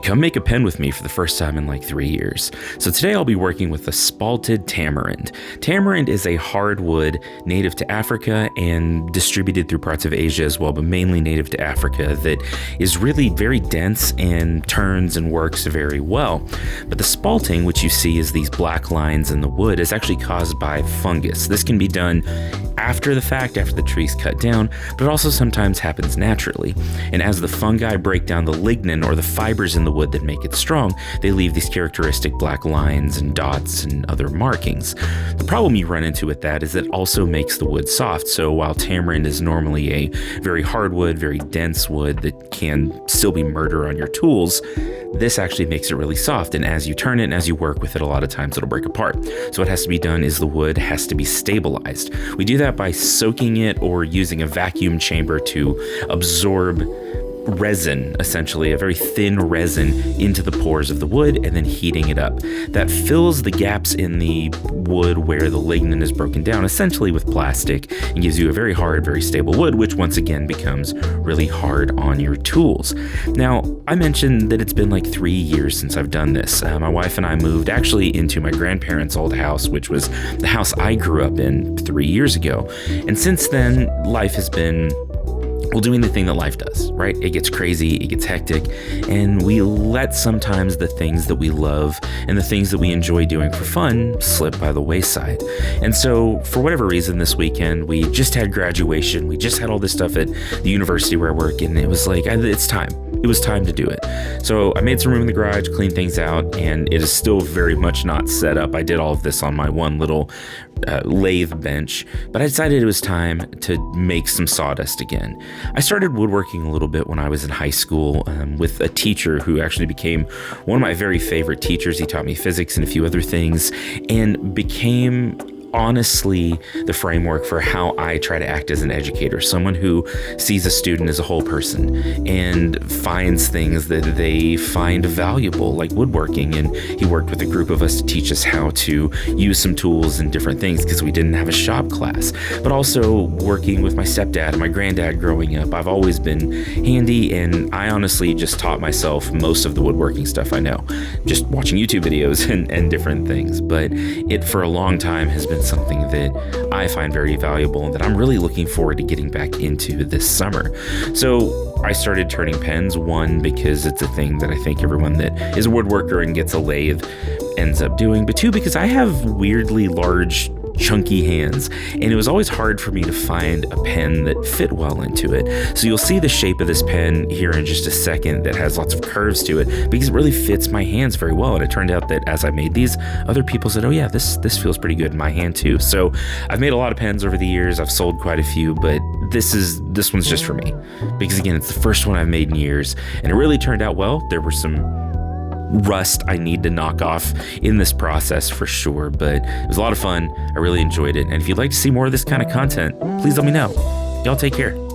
come make a pen with me for the first time in like 3 years. So today I'll be working with the Spalted Tamarind. Tamarind is a hardwood native to Africa and distributed through parts of Asia as well, but mainly native to Africa, that is really very dense and turns and works very well. But the spalting, which you see as these black lines in the wood, is actually caused by fungus. This can be done after the fact, after the tree's cut down, but it also sometimes happens naturally. And as the fungi break down the lignin, or the fibers in the wood that make it strong, they leave these characteristic black lines and dots and other markings. The problem you run into with that is it also makes the wood soft. So while tamarind is normally a very hardwood, very dense wood that can still be murder on your tools, this actually makes it really soft. And as you turn it and as you work with it, a lot of times it'll break apart. So what has to be done is the wood has to be stabilized. We do that by soaking it or using a vacuum chamber to absorb resin, essentially a very thin resin, into the pores of the wood and then heating it up. That fills the gaps in the wood where the lignin is broken down, essentially with plastic, and gives you a very hard, very stable wood, which once again becomes really hard on your tools. Now, I mentioned that it's been like 3 years since I've done this. My wife and I moved actually into my grandparents' old house, which was the house I grew up in 3 years ago. And since then, life has been doing the thing that life does, right? It gets crazy, it gets hectic, and we let sometimes the things that we love and the things that we enjoy doing for fun slip by the wayside. And so for whatever reason this weekend, we just had graduation, we just had all this stuff at the university where I work, and it was like, it's time. It was time to do it. So I made some room in the garage, cleaned things out, and it is still very much not set up. I did all of this on my one little lathe bench, but I decided it was time to make some sawdust again. I started woodworking a little bit when I was in high school with a teacher who actually became one of my very favorite teachers. He taught me physics and a few other things, and became honestly the framework for how I try to act as an educator, someone who sees a student as a whole person and finds things that they find valuable, like woodworking. And he worked with a group of us to teach us how to use some tools and different things because we didn't have a shop class. But also working with my stepdad and my granddad growing up, I've always been handy, and I honestly just taught myself most of the woodworking stuff I know, just watching YouTube videos and different things. But it for a long time has been something that I find very valuable and that I'm really looking forward to getting back into this summer. So I started turning pens, one, because it's a thing that I think everyone that is a woodworker and gets a lathe ends up doing, but two, because I have weirdly large, chunky hands, and it was always hard for me to find a pen that fit well into it. So you'll see the shape of this pen here in just a second that has lots of curves to it because it really fits my hands very well. And it turned out that as I made these, other people said, oh yeah, this feels pretty good in my hand too. So I've made a lot of pens over the years. I've sold quite a few, but this one's just for me because, again, it's the first one I've made in years, and it really turned out well. There were some rust I need to knock off in this process for sure, but it was a lot of fun. I really enjoyed it. And if you'd like to see more of this kind of content, please let me know. Y'all take care.